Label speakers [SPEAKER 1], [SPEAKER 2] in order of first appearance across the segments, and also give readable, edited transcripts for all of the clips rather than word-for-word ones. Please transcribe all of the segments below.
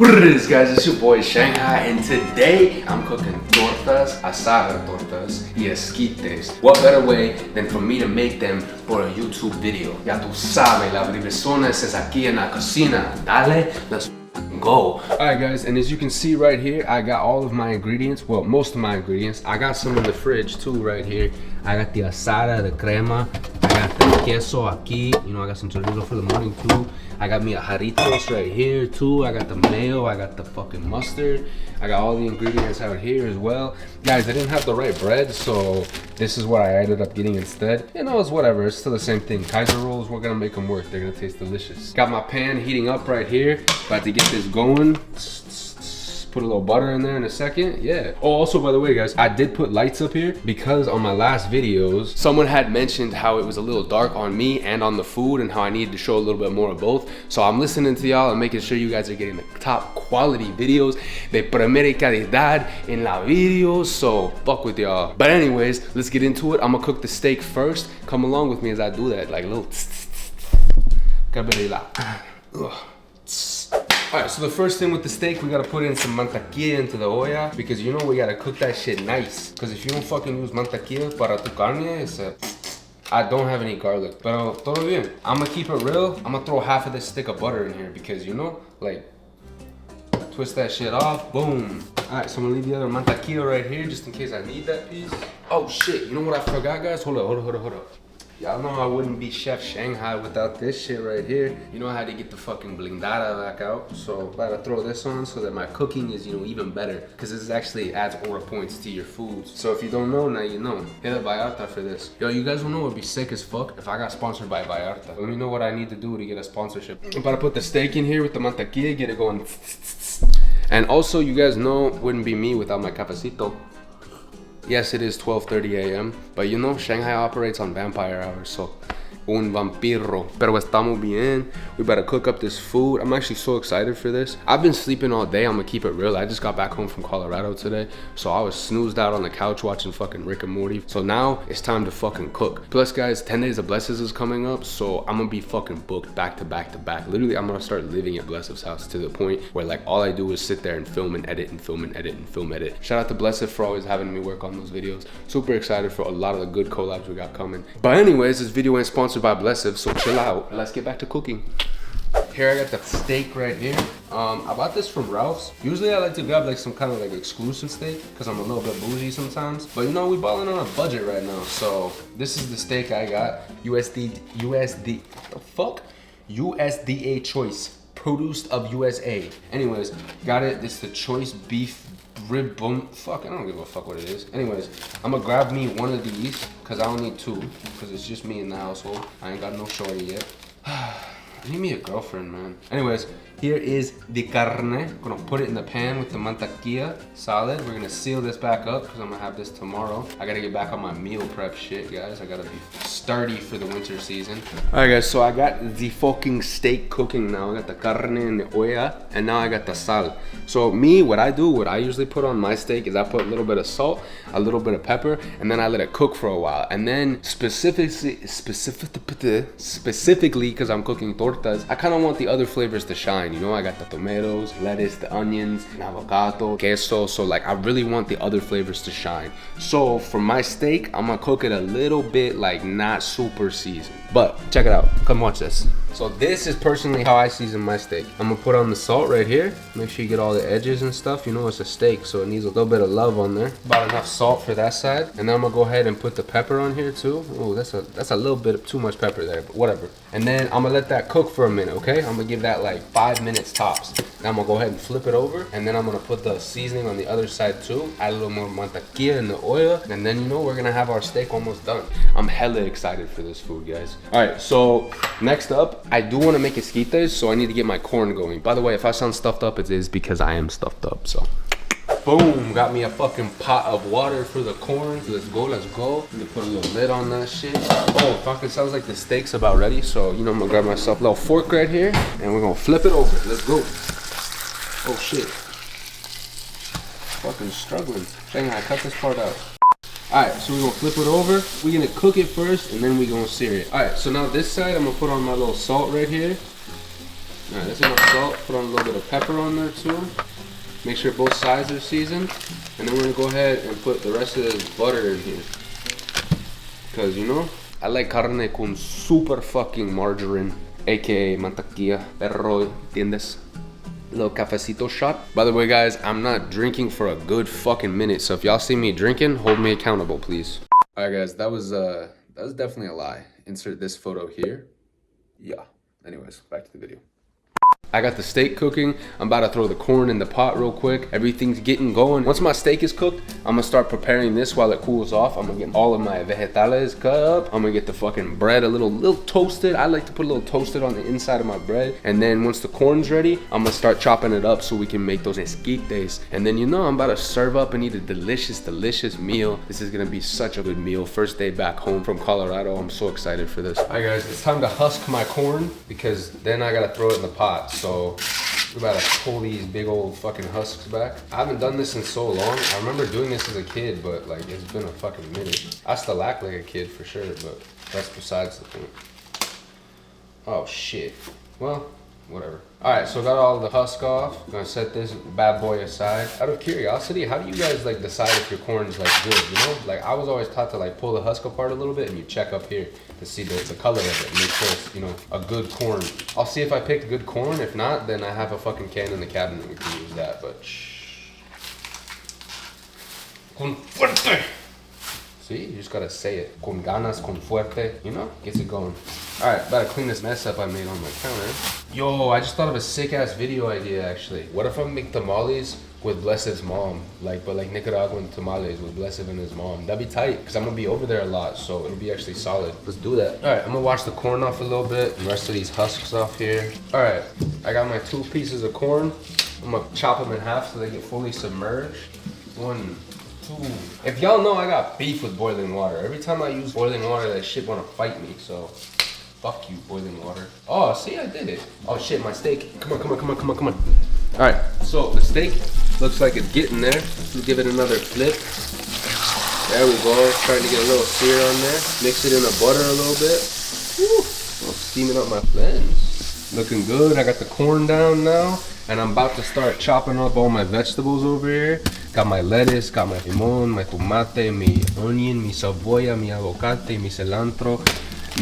[SPEAKER 1] What it is, guys? It's your boy Shanghai, and today I'm cooking tortas, asada tortas y esquites. What better way than for me to make them for a YouTube video? Ya tú sabes, la persona es aquí en la cocina. Dale, let's go. Alright guys, and as you can see right here, I got all of my ingredients, well, most of my ingredients. I got some in the fridge too right here. I got the asada, the crema, I got the queso aquí, you know, I got some chorizo for the morning too. I got me a jarritos right here too. I got the mayo, I got the fucking mustard. I got all the ingredients out here as well. Guys, I didn't have the right bread, so this is what I ended up getting instead. You know, it's whatever, it's still the same thing. Kaiser rolls, we're gonna make them work. They're gonna taste delicious. Got my pan heating up right here. About to get this going. Put a little butter in there in a second. Yeah. Oh, also, by the way, guys, I did put lights up here because on my last videos, someone had mentioned how it was a little dark on me and on the food and how I needed to show a little bit more of both. So I'm listening to y'all and making sure you guys are getting the top quality videos de primera calidad in la videos. So fuck with y'all. But anyways, let's get into it. I'm gonna cook the steak first. Come along with me as I do that. Like a little Alright, so the first thing with the steak, we gotta put in some mantequilla into the olla because you know we gotta cook that shit nice. Because if you don't fucking use mantequilla para tu carne, I don't have any garlic, pero todo bien. I'm gonna keep it real. I'm gonna throw half of this stick of butter in here because you know, like, twist that shit off, boom. Alright, so I'm gonna leave the other mantequilla right here just in case I need that piece. Oh shit, you know what I forgot, guys? Hold up. Y'all know I wouldn't be Chef Shanghai without this shit right here. You know I had to get the fucking blindada back out. So I gotta throw this on so that my cooking is, you know, even better. Because this actually adds aura points to your foods. So if you don't know, now you know. Hit up Vallarta for this. Yo, you guys will know it'd be sick as fuck if I got sponsored by Vallarta. Let me know what I need to do to get a sponsorship. I'm about to put the steak in here with the mantequilla, get it going. And also, you guys know it wouldn't be me without my cafecito. Yes, it is 12:30 a.m. But you know, Shanghai operates on vampire hours, so un vampiro. Pero estamos bien. We better cook up this food. I'm actually so excited for this. I've been sleeping all day. I'm gonna keep it real. I just got back home from Colorado today, so I was snoozed out on the couch watching fucking Rick and Morty. So now it's time to fucking cook. Plus, guys, 10 Days of Blesses is coming up, so I'm gonna be fucking booked back to back to back. Literally, I'm gonna start living at Bless's house to the point where like all I do is sit there and film and edit and film and edit and film edit. Shout out to Bless for always having me work on those videos. Super excited for a lot of the good collabs we got coming. But anyways, this video ain't sponsored by Blessive, so chill out. Let's get back to cooking. Here I got the steak right here. I bought this from Ralph's. Usually I like to grab like some kind of like exclusive steak because I'm a little bit bougie sometimes. But you know, we balling on a budget right now. So this is the steak I got. USDA choice. Produced of USA. Anyways, got it. This is the choice beef rib bone. Fuck, I don't give a fuck what it is. Anyways, I'm gonna grab me one of these because I don't need two because it's just me in the household. I ain't got no shorty yet. I need me a girlfriend, man. Anyways, here is the carne. I'm gonna put it in the pan with the mantequilla. Solid. We're gonna seal this back up because I'm gonna have this tomorrow. I gotta get back on my meal prep shit, guys. I gotta be sturdy for the winter season. Alright, guys, so I got the fucking steak cooking now. I got the carne in the olla, and now I got the sal. So me, what I usually put on my steak is I put a little bit of salt, a little bit of pepper, and then I let it cook for a while. And then specifically, because I'm cooking tortas, I kind of want the other flavors to shine. You know, I got the tomatoes, lettuce, the onions, and avocado, queso. So like, I really want the other flavors to shine. So for my steak, I'm gonna cook it a little bit like not super seasoned. But check it out. Come watch this. So this is personally how I season my steak. I'm gonna put on the salt right here. Make sure you get all the edges and stuff. You know, it's a steak, so it needs a little bit of love on there. About enough salt for that side. And then I'm gonna go ahead and put the pepper on here too. Oh, that's a little bit of too much pepper there, but whatever. And then I'm gonna let that cook for a minute, okay? I'm gonna give that like 5 minutes tops. Now I'm gonna go ahead and flip it over, and then I'm gonna put the seasoning on the other side too. Add a little more mantequilla in the oil, and then you know we're gonna have our steak almost done. I'm hella excited for this food, guys. All right, so next up, I do want to make esquites, so I need to get my corn going. By the way, if I sound stuffed up, it is because I am stuffed up. So boom, got me a fucking pot of water for the corn. Let's go. Let me put a little lid on that shit. Oh, fucking sounds like the steak's about ready. So, you know, I'm gonna grab myself a little fork right here and we're gonna flip it over. Let's go. Oh shit. Fucking struggling. Shanghai, cut this part out. Alright, so we're gonna flip it over. We're gonna cook it first and then we're gonna sear it. Alright, so now this side I'm gonna put on my little salt right here. Alright, that's enough salt. Put on a little bit of pepper on there too. Make sure both sides are seasoned. And then we're gonna go ahead and put the rest of this butter in here. Cause you know, I like carne con super fucking margarine, aka mantequilla, perro, ¿entiendes? Little cafecito shot. By the way, guys, I'm not drinking for a good fucking minute. So if y'all see me drinking, hold me accountable, please. Alright guys, that was definitely a lie. Insert this photo here. Yeah. Anyways, back to the video. I got the steak cooking. I'm about to throw the corn in the pot real quick. Everything's getting going. Once my steak is cooked, I'm gonna start preparing this while it cools off. I'm gonna get all of my vegetales cut up. I'm gonna get the fucking bread a little toasted. I like to put a little toasted on the inside of my bread. And then once the corn's ready, I'm gonna start chopping it up so we can make those esquites. And then you know, I'm about to serve up and eat a delicious, delicious meal. This is gonna be such a good meal. First day back home from Colorado. I'm so excited for this. All right guys, it's time to husk my corn because then I gotta throw it in the pot. So we gotta pull these big old fucking husks back. I haven't done this in so long. I remember doing this as a kid, but like it's been a fucking minute. I still act like a kid for sure, but that's besides the point. Oh shit. Well, whatever. All right, so got all the husk off. I'm gonna set this bad boy aside. Out of curiosity, how do you guys like decide if your corn is like good, you know? Like I was always taught to like pull the husk apart a little bit and you check up here to see the color of it and make sure it's, you know, a good corn. I'll see if I picked good corn. If not, then I have a fucking can in the cabinet. We can use that, but con fuerte. See, you just gotta say it. Con ganas, con fuerte, you know? Gets it going. All right, about to clean this mess up I made on my counter. Yo, I just thought of a sick ass video idea actually. What if I make tamales with Blessed's mom? But like Nicaraguan tamales with Blessed and his mom. That'd be tight, because I'm gonna be over there a lot, so it'll be actually solid. Let's do that. All right, I'm gonna wash the corn off a little bit, and the rest of these husks off here. All right, I got my 2 pieces of corn. I'm gonna chop them in half so they get fully submerged. 1, 2. If y'all know, I got beef with boiling water. Every time I use boiling water, that shit wanna fight me, so fuck you, boiling water. Oh, see, I did it. Oh shit, my steak. Come on. All right, so the steak looks like it's getting there. Let's give it another flip. There we go. Starting to get a little sear on there. Mix it in the butter a little bit. Woo. I'm steaming up my blends. Looking good. I got the corn down now, and I'm about to start chopping up all my vegetables over here. Got my lettuce, got my limon, my tomate, mi onion, mi cebolla, mi aguacate, mi cilantro,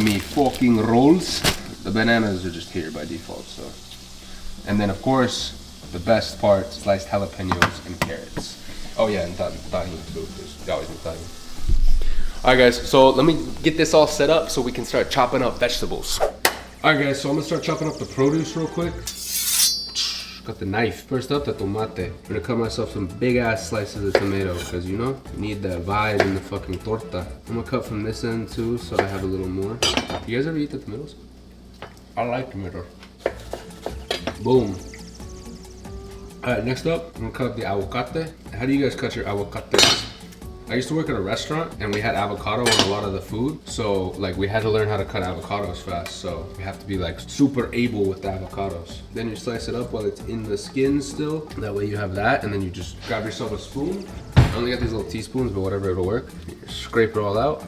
[SPEAKER 1] mi fucking rolls. The bananas are just here by default, so. And then of course, the best part, sliced jalapenos and carrots. Oh yeah, and tahini too, because you always need tahini. All right guys, so let me get this all set up so we can start chopping up vegetables. All right guys, so I'm gonna start chopping up the produce real quick. Got the knife. First up, the tomate. I'm gonna cut myself some big ass slices of tomato, because you know, you need that vibe in the fucking torta. I'm gonna cut from this end too, so I have a little more. You guys ever eat the tomatoes? I like tomatoes. Boom. Alright, next up, I'm gonna cut the aguacate. How do you guys cut your aguacates? I used to work at a restaurant and we had avocado on a lot of the food. So like we had to learn how to cut avocados fast. So we have to be like super able with the avocados. Then you slice it up while it's in the skin still. That way you have that, and then you just grab yourself a spoon. I only got these little teaspoons, but whatever, it'll work. You scrape it all out.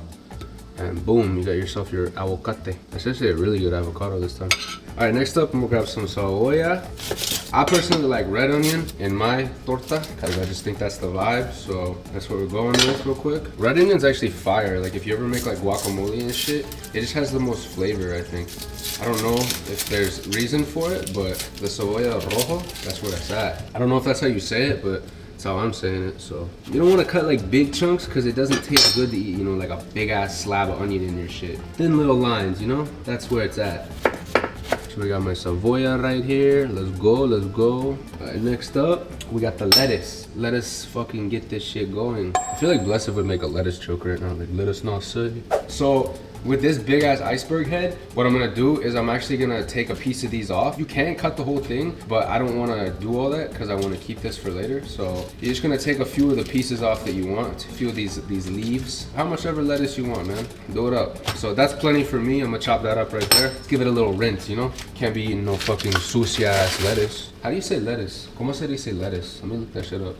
[SPEAKER 1] And boom, you got yourself your aguacate. That's actually a really good avocado this time. All right, next up, I'm gonna grab some cebolla. I personally like red onion in my torta, because I just think that's the vibe. So that's what we're going with real quick. Red onion's actually fire. Like if you ever make like guacamole and shit, it just has the most flavor, I think. I don't know if there's reason for it, but the cebolla rojo, that's where it's at. I don't know if that's how you say it, but that's how I'm saying it. So you don't want to cut like big chunks because it doesn't taste good to eat, you know, like a big ass slab of onion in your shit. Thin little lines, you know, that's where it's at. So we got my cebolla right here. Let's go. All right, next up, we got the lettuce. Let us fucking get this shit going. I feel like Blessed would make a lettuce joke right now, like lettuce not say. So with this big ass iceberg head, what I'm gonna do is I'm actually gonna take a piece of these off. You can cut the whole thing, but I don't wanna do all that because I wanna keep this for later. So you're just gonna take a few of the pieces off that you want, a few of these leaves. How much ever lettuce you want, man. Do it up. So that's plenty for me. I'm gonna chop that up right there. Let's give it a little rinse, you know? Can't be eating no fucking sucia ass lettuce. How do you say lettuce? ¿Cómo se dice lettuce? Let me look that shit up.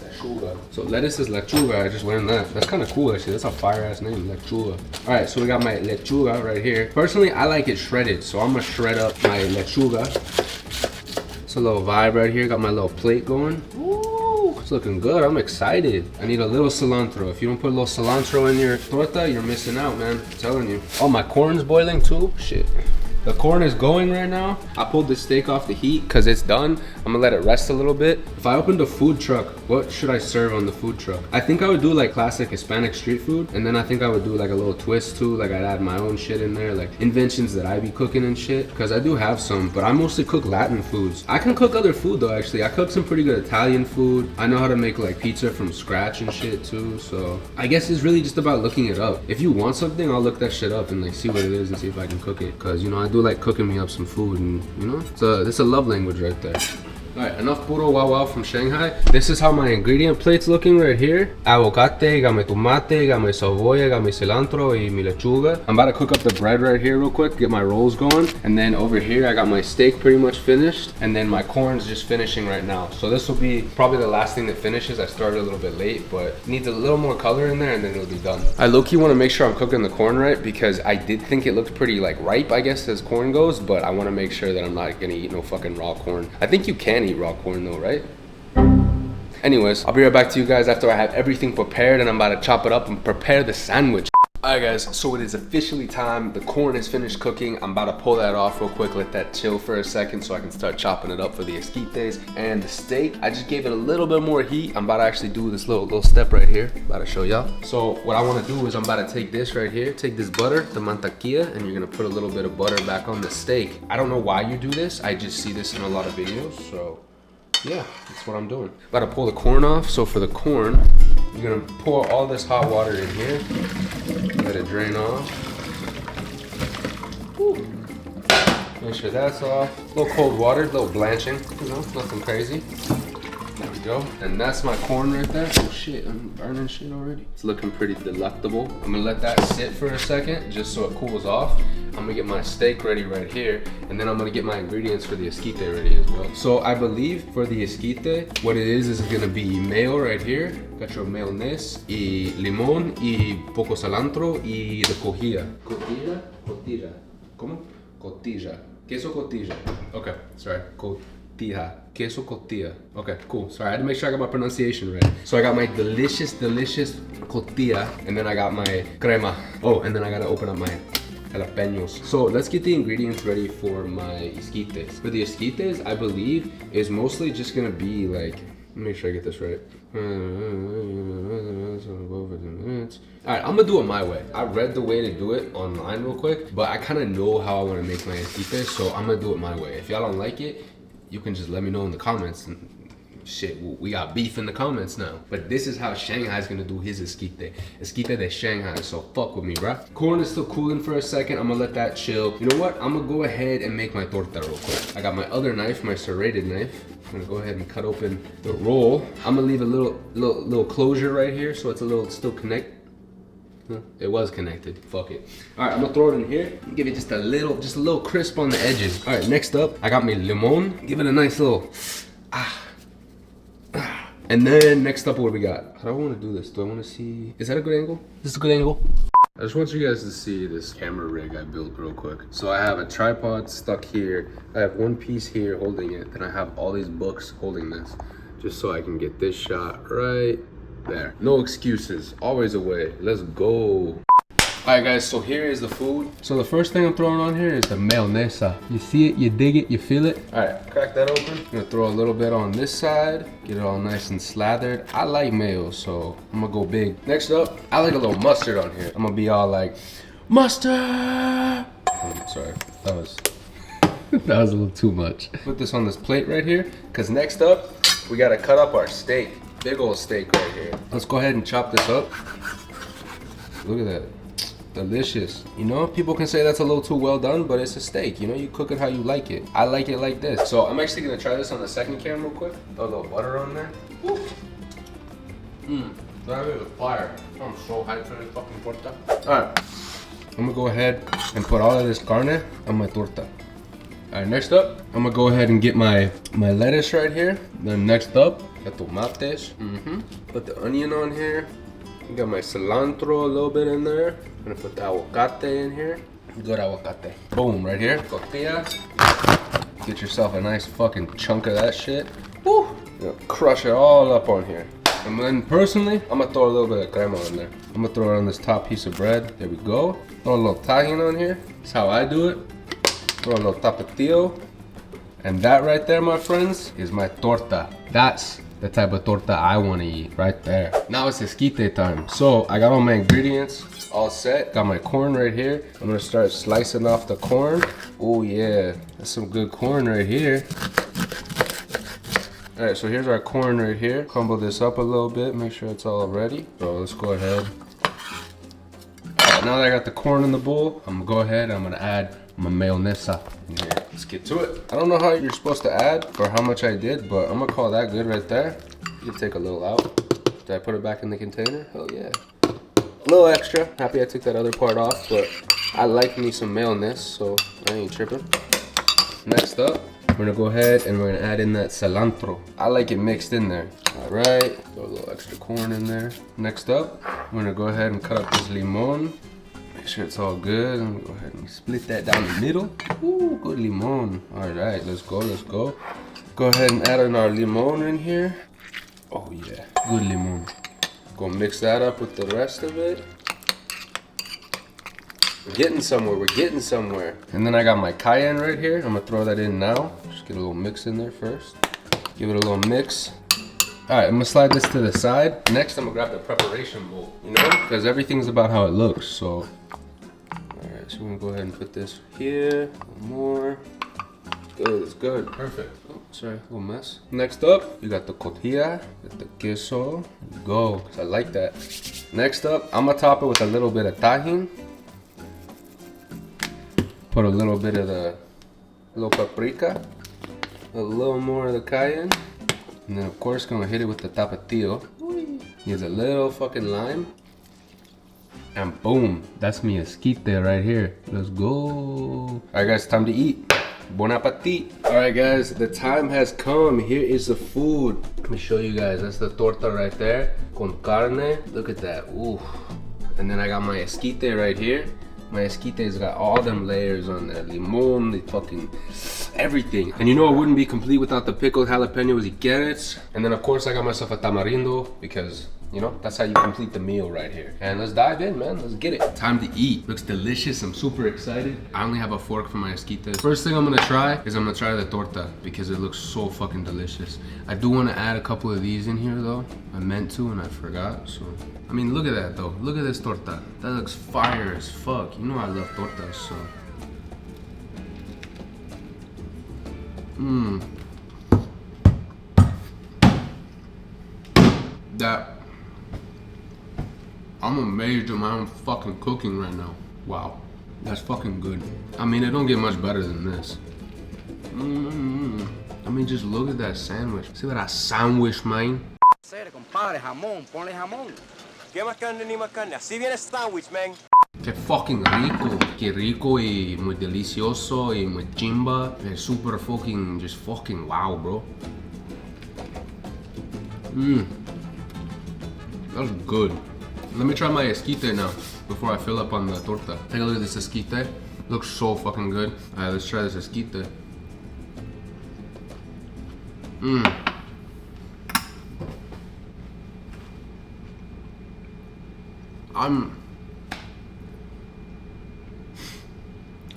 [SPEAKER 1] Lechuga. So lettuce is lechuga. I just learned that. That's kind of cool actually. That's a fire ass name, lechuga. All right, so we got my lechuga right here. Personally, I like it shredded, so I'm gonna shred up my lechuga. It's a little vibe right here. Got my little plate going. Ooh, it's looking good. I'm excited. I need a little cilantro. If you don't put a little cilantro in your torta, you're missing out, man. I'm telling you. Oh, my corn's boiling too? Shit. The corn is going right now. I pulled the steak off the heat because it's done. I'm gonna let it rest a little bit. If I opened a food truck, what should I serve on the food truck? I think I would do like classic Hispanic street food. And then I think I would do like a little twist too. Like I'd add my own shit in there, like inventions that I be cooking and shit. Because I do have some, but I mostly cook Latin foods. I can cook other food though, actually. I cook some pretty good Italian food. I know how to make like pizza from scratch and shit too. So I guess it's really just about looking it up. If you want something, I'll look that shit up and like see what it is and see if I can cook it. Because, you know, I do like cooking me up some food and, you know, it's a love language right there. Alright, enough puro wow wow from Shanghai. This is how my ingredient plate's looking right here. Aguacate, got my tomate, got my cebolla, got my cilantro, y mi lechuga. I'm about to cook up the bread right here real quick, get my rolls going. And then over here, I got my steak pretty much finished. And then my corn's just finishing right now. So this will be probably the last thing that finishes. I started a little bit late, but needs a little more color in there and then it'll be done. I low-key want to make sure I'm cooking the corn right because I did think it looked pretty like ripe, I guess, as corn goes. But I want to make sure that I'm not gonna eat no fucking raw corn. I think you can eat raw corn though, right? Anyways, I'll be right back to you guys after I have everything prepared and I'm about to chop it up and prepare the sandwich. Alright guys, so it is officially time. The corn is finished cooking. I'm about to pull that off real quick, let that chill for a second so I can start chopping it up for the esquites. And the steak, I just gave it a little bit more heat. I'm about to actually do this little step right here. About to show y'all. So what I want to do is I'm about to take this right here, take this butter, the mantequilla, and you're going to put a little bit of butter back on the steak. I don't know why you do this. I just see this in a lot of videos, so yeah, that's what I'm doing. About to pull the corn off. So for the corn, you're gonna pour all this hot water in here. Let it drain off. Woo. Make sure that's off. A little cold water, a little blanching, you know, nothing crazy. There we go. And that's my corn right there. Oh shit, I'm burning shit already. It's looking pretty delectable. I'm gonna let that sit for a second just so it cools off. I'm gonna get my steak ready right here, and then I'm gonna get my ingredients for the esquite ready as well. So I believe for the esquite, what it is gonna be mayo right here. Got your mayonnaise, y limón, y poco cilantro, y the cotija. Cotija? Cotija. ¿Cómo? Cotija. Queso cotija. Okay, sorry. Cotija. Queso cotija. Okay, cool. Sorry, I had to make sure I got my pronunciation right. So I got my delicious cotija, and then I got my crema. Oh, and then I gotta open up my jalapenos. So let's get the ingredients ready for my esquites. For the esquites, I believe, is mostly just gonna be like, let me make sure I get this right. Alright, I'm gonna do it my way. I read the way to do it online real quick, but I kind of know how I want to make my esquites, so I'm gonna do it my way. If y'all don't like it, you can just let me know in the comments. And shit, we got beef in the comments now. But this is how Shanghai's gonna do his esquite. Esquite de Shanghai, so fuck with me, bruh. Corn is still cooling for a second. I'm gonna let that chill. You know what? I'm gonna go ahead and make my torta real quick. I got my other knife, my serrated knife. I'm gonna go ahead and cut open the roll. I'm gonna leave a little closure right here so it's a little still connect. It was connected. Fuck it. All right, I'm gonna throw it in here. Give it just a little crisp on the edges. All right, next up, I got my limon. Give it a nice little And then next up, what do we got? How do I want to do this? Do I want to see? Is that a good angle? Is this a good angle? I just want you guys to see this camera rig I built real quick. So I have a tripod stuck here. I have one piece here holding it. Then I have all these books holding this, just so I can get this shot right there. No excuses, always a way. Let's go. Alright guys, so here is the food. So the first thing I'm throwing on here is the mayonnaise. You see it, you dig it, you feel it. Alright, crack that open. I'm gonna throw a little bit on this side. Get it all nice and slathered. I like mayo, so I'm gonna go big. Next up, I like a little mustard on here. I'm gonna be all like, mustard! Oh, sorry, that was a little too much. Put this on this plate right here, because next up, we gotta cut up our steak. Big old steak right here. Let's go ahead and chop this up. Look at that. Delicious. You know, people can say that's a little too well done, but it's a steak. You know, you cook it how you like it. I like it like this. So I'm actually gonna try this on the second cam real quick. Throw a little butter on there. That is fire. I'm so hyped for this fucking torta. Alright, I'm gonna go ahead and put all of this carne on my torta. Alright, next up, I'm gonna go ahead and get my lettuce right here. Then next up, the tomates. Put the onion on here. Got my cilantro a little bit in there. I'm gonna put the aguacate in here. Good aguacate. Boom, right here. Tortillas. Get yourself a nice fucking chunk of that shit. Woo! You know, crush it all up on here. And then personally, I'm gonna throw a little bit of crema on there. I'm gonna throw it on this top piece of bread. There we go. Throw a little tajin on here. That's how I do it. Throw a little tapatio. And that right there, my friends, is my torta. That's the type of torta I wanna eat right there. Now it's esquite time. So I got all my ingredients all set. Got my corn right here. I'm gonna start slicing off the corn. Oh yeah, that's some good corn right here. All right, so here's our corn right here. Crumble this up a little bit, make sure it's all ready. So let's go ahead. All right, now that I got the corn in the bowl, I'm gonna go ahead and I'm gonna add my mayonesa in here. Let's get to it. I don't know how you're supposed to add or how much I did, but I'm gonna call that good right there. You can take a little out. Did I put it back in the container? Hell yeah. A little extra. Happy I took that other part off, but I like me some mayonnaise, so I ain't tripping. Next up, we're gonna go ahead and we're gonna add in that cilantro. I like it mixed in there. All right, throw a little extra corn in there. Next up, we're gonna go ahead and cut up this limon. Make sure it's all good. I'm gonna go ahead and split that down the middle. Ooh, good limon. All right, let's go, let's go. Go ahead and add in our limon in here. Oh yeah, good limon. Gonna mix that up with the rest of it. We're getting somewhere, we're getting somewhere. And then I got my cayenne right here. I'm gonna throw that in now. Just get a little mix in there first. Give it a little mix. All right, I'm gonna slide this to the side. Next, I'm gonna grab the preparation bowl, you know? Because everything's about how it looks, so. All right, so we're gonna go ahead and put this here, a little more. Good, it's good, perfect. Oh, sorry, a little mess. Next up, you got the cotija, got the queso. There we go, 'cause I like that. Next up, I'm gonna top it with a little bit of tajin. Put a little bit of the little paprika, a little more of the cayenne, and then of course gonna hit it with the tapatio. Use a little fucking lime, and boom, that's me esquite right here. Let's go. All right, guys, time to eat. Bon appetit. All right, guys, the time has come. Here is the food. Let me show you guys. That's the torta right there, con carne. Look at that. Ooh. And then I got my esquite right here. My esquite's got all them layers on there. Limon, the fucking everything. And you know it wouldn't be complete without the pickled jalapenos y carrots. And then of course I got myself a tamarindo because, you know, that's how you complete the meal right here. And let's dive in, man. Let's get it. Time to eat. Looks delicious. I'm super excited. I only have a fork for my esquites. First thing I'm gonna try is I'm gonna try the torta because it looks so fucking delicious. I do wanna add a couple of these in here though. I meant to and I forgot, so. I mean, look at that though. Look at this torta. That looks fire as fuck. You know I love tortas, so. That. I'm amazed at my own fucking cooking right now. Wow. That's fucking good. I mean, it don't get much better than this. I mean, just look at that sandwich. See what I sandwich, man?
[SPEAKER 2] Compadre, jamón, ponle jamón. ¿Qué más carne ni más carne? Así viene el sándwich, man.
[SPEAKER 1] Qué fucking rico. Qué rico y muy delicioso y muy chimba. Es super fucking, just fucking wow, bro. That's good. Let me try my esquite now before I fill up on the torta. Take a look at this esquite. Looks so fucking good. All right, let's try this esquite.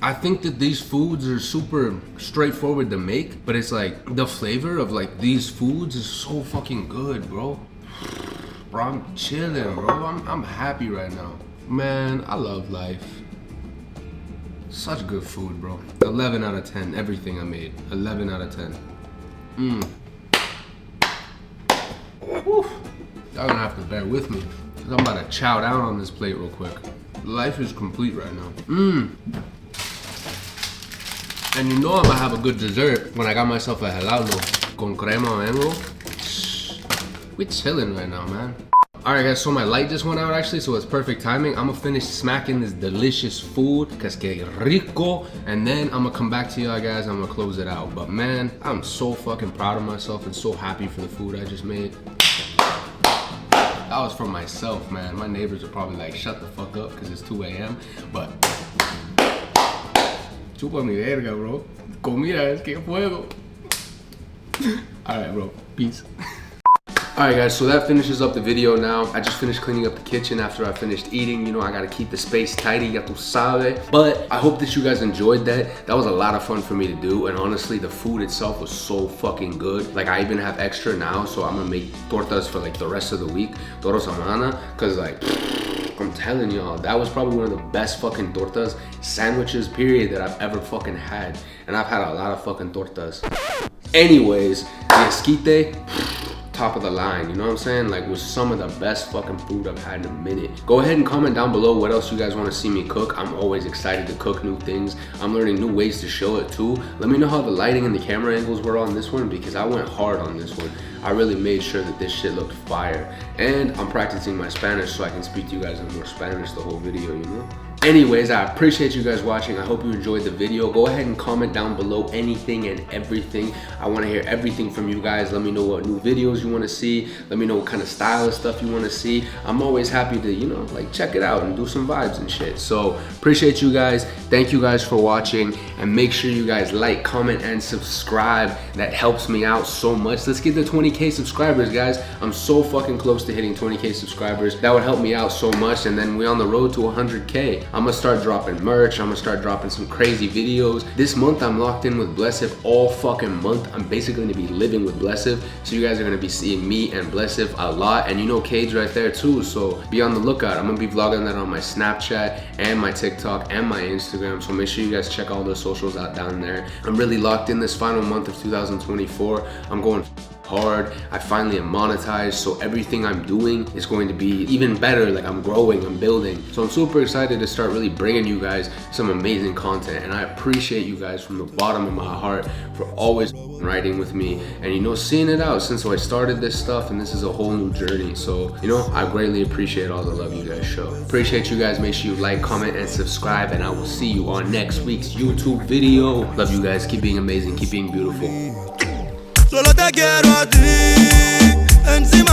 [SPEAKER 1] I think that these foods are super straightforward to make, but it's like the flavor of like these foods is so fucking good, bro. Bro, I'm chilling, bro. I'm happy right now. Man, I love life. Such good food, bro. 11 out of 10, everything I made. 11 out of 10. Woo. Y'all gonna have to bear with me. Cause I'm about to chow down on this plate real quick. Life is complete right now. And you know I'm gonna have a good dessert when I got myself a helado con crema mango. We chilling right now, man. Alright guys, so my light just went out actually, so it's perfect timing. I'm gonna finish smacking this delicious food, cause que rico, and then I'm gonna come back to y'all guys, I'm gonna close it out. But man, I'm so fucking proud of myself and so happy for the food I just made. That was for myself, man. My neighbors are probably like, shut the fuck up, cause it's 2 a.m. But
[SPEAKER 3] Chupa mi verga, bro. Comida es que fuego. Alright, bro. Peace.
[SPEAKER 1] Alright guys, so that finishes up the video now. I just finished cleaning up the kitchen after I finished eating. You know, I gotta keep the space tidy, ya tu sabe. But I hope that you guys enjoyed that. That was a lot of fun for me to do. And honestly, the food itself was so fucking good. Like, I even have extra now, so I'm gonna make tortas for like the rest of the week. Toda semana. Cause like, I'm telling y'all, that was probably one of the best fucking tortas, sandwiches, period, that I've ever fucking had. And I've had a lot of fucking tortas. Anyways, the esquite, top of the line, you know what I'm saying? Like, was some of the best fucking food I've had in a minute. Go ahead and comment down below what else you guys want to see me cook. I'm always excited to cook new things. I'm learning new ways to show it too. Let me know how the lighting and the camera angles were on this one, because I went hard on this one. I really made sure that this shit looked fire. And I'm practicing my Spanish so I can speak to you guys in more Spanish the whole video, you know? Anyways, I appreciate you guys watching. I hope you enjoyed the video. Go ahead and comment down below anything and everything. I want to hear everything from you guys. Let me know what new videos you want to see. Let me know what kind of style of stuff you want to see. I'm always happy to, you know, like, check it out and do some vibes and shit. So appreciate you guys. Thank you guys for watching, and make sure you guys like, comment, and subscribe. That helps me out so much. Let's get to 20K subscribers, guys. I'm so fucking close to hitting 20K subscribers. That would help me out so much, and then we're on the road to 100K. I'm gonna start dropping merch. I'm gonna start dropping some crazy videos. This month I'm locked in with Blessive all fucking month. I'm basically gonna be living with Blessive, so you guys are gonna be seeing me and Blessive a lot, and you know Cage right there too, so be on the lookout. I'm gonna be vlogging that on my Snapchat and my TikTok and my Instagram, so make sure you guys check all the socials out down there. I'm really locked in this final month of 2024. I'm going hard. I finally am monetized, so everything I'm doing is going to be even better. Like, I'm growing, I'm building. So I'm super excited to start really bringing you guys some amazing content, and I appreciate you guys from the bottom of my heart for always riding with me and, you know, seeing it out since I started this stuff, and this is a whole new journey. So, you know, I greatly appreciate all the love you guys show. Appreciate you guys. Make sure you like, comment, and subscribe, and I will see you on next week's YouTube video. Love you guys. Keep being amazing, keep being beautiful.
[SPEAKER 4] Solo te quiero a ti, encima